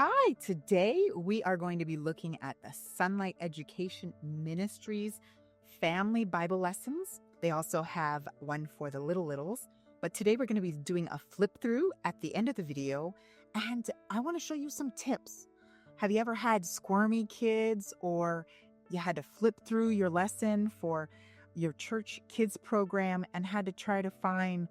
Hi, today we are going to be looking at the SonLight Education Ministries family Bible lessons. They also have one for the littles, but today we're going to be doing a flip through at the end of the video, and I want to show you some tips. Have you ever had squirmy kids, or you had to flip through your lesson for your church kids program and had to try to find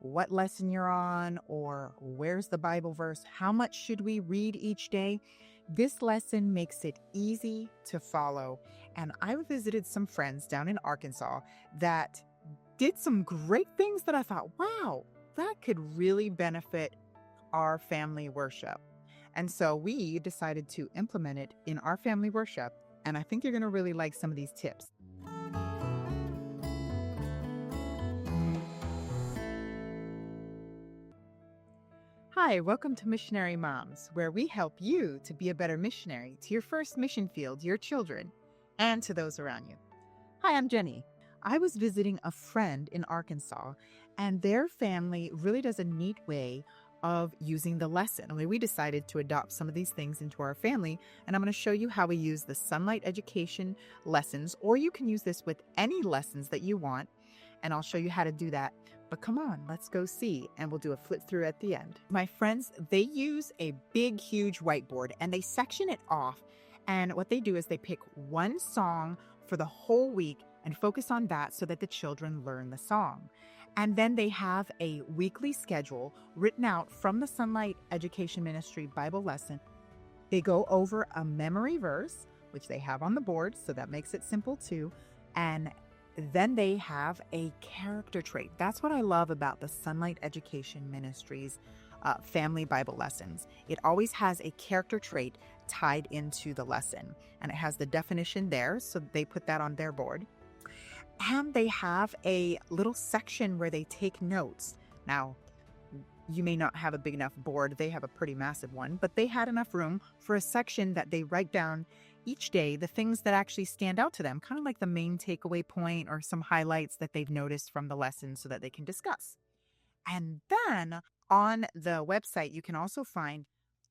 what lesson you're on, or where's the Bible verse? How much should we read each day? This lesson makes it easy to follow. And I visited some friends down in Arkansas that did some great things that I thought, wow, that could really benefit our family worship. And so we decided to implement it in our family worship. And I think you're going to really like some of these tips. Hi, welcome to Missionary Moms, where we help you to be a better missionary to your first mission field, your children, and to those around you. Hi, I'm Jenny. I was visiting a friend in Arkansas, and their family really does a neat way of using the lesson. We decided to adopt some of these things into our family, and I'm going to show you how we use the SonLight Education lessons, or you can use this with any lessons that you want, and I'll show you how to do that. But come on, let's go see, and we'll do a flip through at the end. My friends, they use a big, huge whiteboard, and they section it off. And what they do is they pick one song for the whole week and focus on that so that the children learn the song. And then they have a weekly schedule written out from the SonLight Education Ministry Bible lesson. They go over a memory verse, which they have on the board, so that makes it simple too. And then they have a character trait. That's what I love about the SonLight Education Ministries family Bible lessons. It always has a character trait tied into the lesson, and it has the definition there, so they put that on their board. And they have a little section where they take notes. Now, you may not have a big enough board. They have a pretty massive one, but they had enough room for a section that they write down each day the things that actually stand out to them, kind of like the main takeaway point or some highlights that they've noticed from the lesson so that they can discuss. And then on the website, you can also find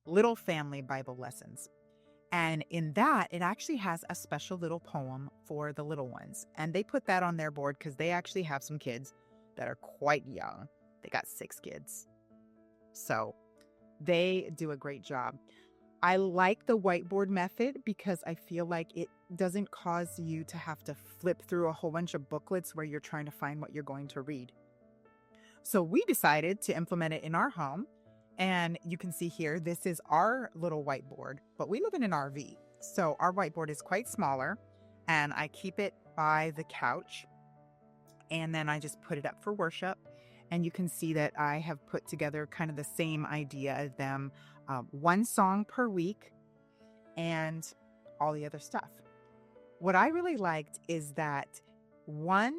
little family Bible lessons. And in that, it actually has a special little poem for the little ones. And they put that on their board because they actually have some kids that are quite young. They got 6 kids. So they do a great job. I like the whiteboard method because I feel like it doesn't cause you to have to flip through a whole bunch of booklets where you're trying to find what you're going to read. So we decided to implement it in our home. And you can see here, this is our little whiteboard, but we live in an RV. So our whiteboard is quite smaller, and I keep it by the couch. And then I just put it up for worship. And you can see that I have put together kind of the same idea as them. One song per week and all the other stuff. What I really liked is that one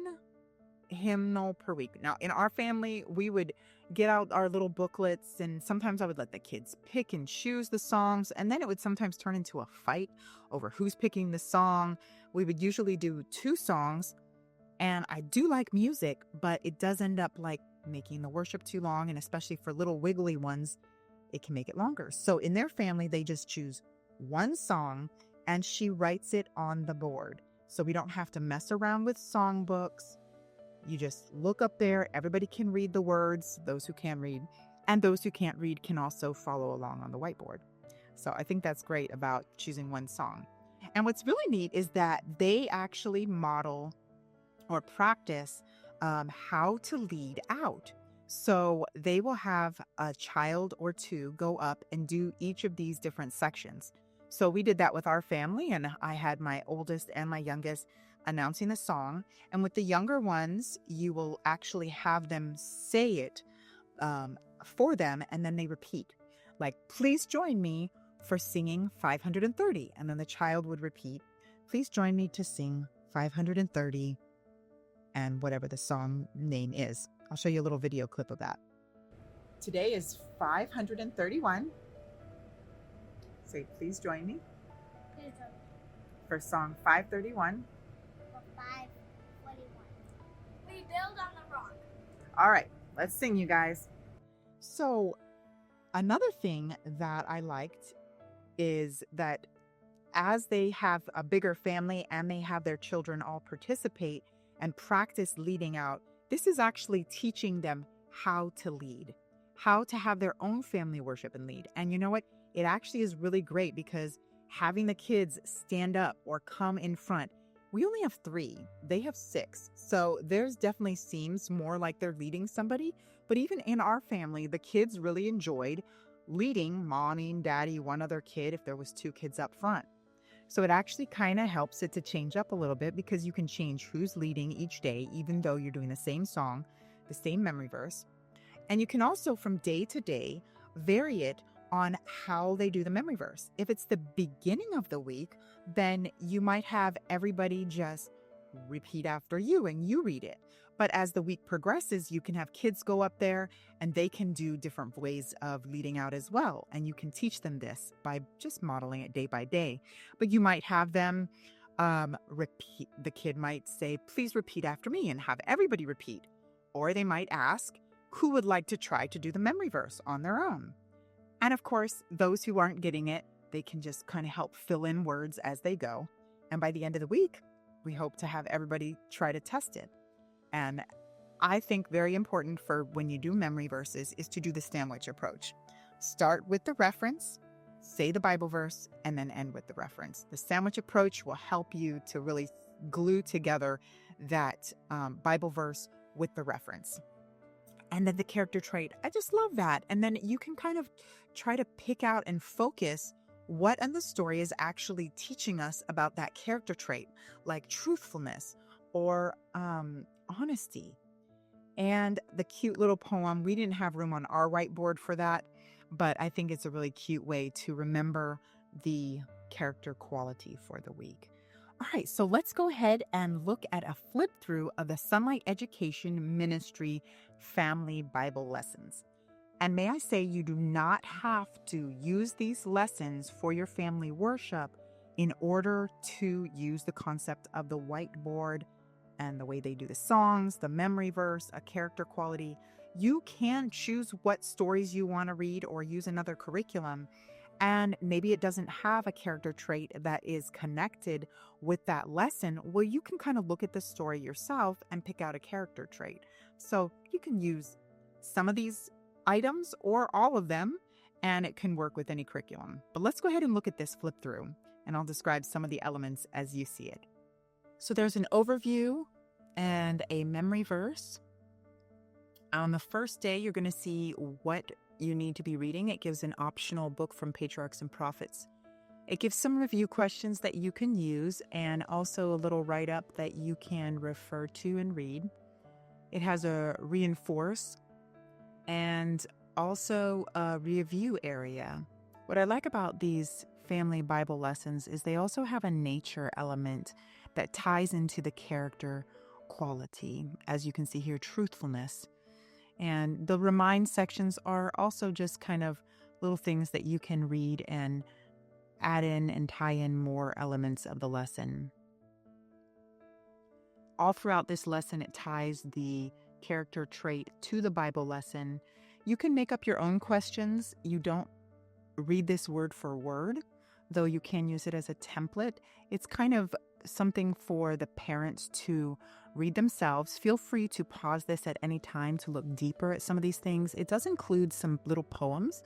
hymnal per week. Now, in our family, we would get out our little booklets, and sometimes I would let the kids pick and choose the songs, and then it would sometimes turn into a fight over who's picking the song. We would usually do 2 songs, and I do like music, but it does end up like making the worship too long, and especially for little wiggly ones, it can make it longer. So in their family, they just choose one song, and she writes it on the board. So we don't have to mess around with songbooks. You just look up there. Everybody can read the words, those who can read, and those who can't read can also follow along on the whiteboard. So I think that's great about choosing one song. And what's really neat is that they actually model or practice how to lead out. So they will have a child or 2 go up and do each of these different sections. So we did that with our family, and I had my oldest and my youngest announcing the song. And with the younger ones, you will actually have them say it for them, and then they repeat. Like, please join me for singing 530. And then the child would repeat, please join me to sing 530, and whatever the song name is. I'll show you a little video clip of that. Today is 531. Say, please join me for song 531. For 541. We build on the rock. All right, let's sing, you guys. So another thing that I liked is that as they have a bigger family and they have their children all participate and practice leading out, this is actually teaching them how to lead, how to have their own family worship and lead. And you know what? It actually is really great because having the kids stand up or come in front, we only have 3, they have 6. So there's definitely seems more like they're leading somebody. But even in our family, the kids really enjoyed leading mommy and daddy, one other kid, if there was 2 kids up front. So it actually kind of helps it to change up a little bit because you can change who's leading each day, even though you're doing the same song, the same memory verse. And you can also, from day to day, vary it on how they do the memory verse. If it's the beginning of the week, then you might have everybody just repeat after you and you read it. But as the week progresses, you can have kids go up there and they can do different ways of leading out as well. And you can teach them this by just modeling it day by day. But you might have them repeat. The kid might say, please repeat after me, and have everybody repeat. Or they might ask, who would like to try to do the memory verse on their own? And of course, those who aren't getting it, they can just kind of help fill in words as they go. And by the end of the week, we hope to have everybody try to test it. And I think very important for when you do memory verses is to do the sandwich approach. Start with the reference, say the Bible verse, and then end with the reference. The sandwich approach will help you to really glue together that Bible verse with the reference. And then the character trait, I just love that. And then you can kind of try to pick out and focus what in the story is actually teaching us about that character trait, like truthfulness or honesty. And the cute little poem, we didn't have room on our whiteboard for that, but I think it's a really cute way to remember the character quality for the week. All right, so let's go ahead and look at a flip through of the SonLight Education Ministry Family Bible Lessons. And may I say, you do not have to use these lessons for your family worship in order to use the concept of the whiteboard and the way they do the songs, the memory verse, a character quality. You can choose what stories you want to read or use another curriculum. And maybe it doesn't have a character trait that is connected with that lesson. Well, you can kind of look at the story yourself and pick out a character trait. So you can use some of these items or all of them, and it can work with any curriculum. But let's go ahead and look at this flip through, and I'll describe some of the elements as you see it. So there's an overview and a memory verse. On the first day, you're going to see what you need to be reading. It gives an optional book from Patriarchs and Prophets. It gives some review questions that you can use and also a little write-up that you can refer to and read. It has a reinforce and also a review area. What I like about these family Bible lessons is they also have a nature element that ties into the character quality. As you can see here, truthfulness. And the remind sections are also just kind of little things that you can read and add in and tie in more elements of the lesson. All throughout this lesson, it ties the character trait to the Bible lesson. You can make up your own questions. You don't read this word for word, though you can use it as a template. It's kind of something for the parents to read themselves. Feel free to pause this at any time to look deeper at some of these things. It does include some little poems.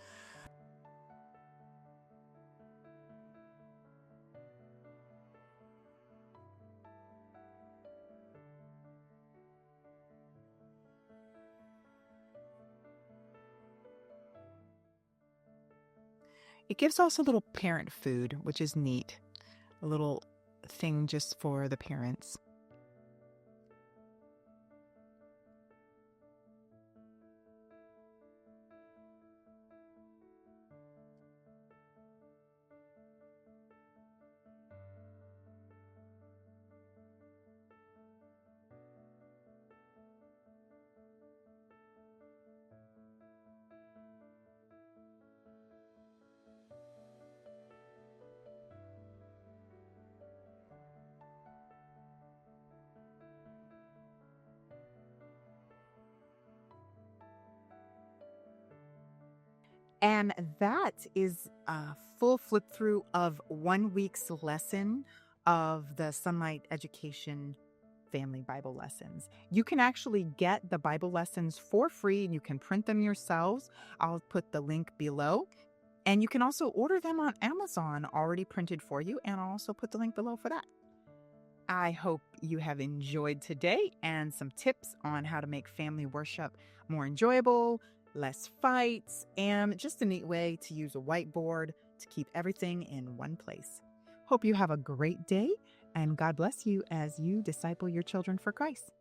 It gives also little parent food, which is neat. A little thing just for the parents. And that is a full flip through of 1 week's lesson of the SonLight Education Family Bible Lessons. You can actually get the Bible lessons for free and you can print them yourselves. I'll put the link below. And you can also order them on Amazon already printed for you, and I'll also put the link below for that. I hope you have enjoyed today and some tips on how to make family worship more enjoyable, less fights, and just a neat way to use a whiteboard to keep everything in one place. Hope you have a great day, and God bless you as you disciple your children for Christ.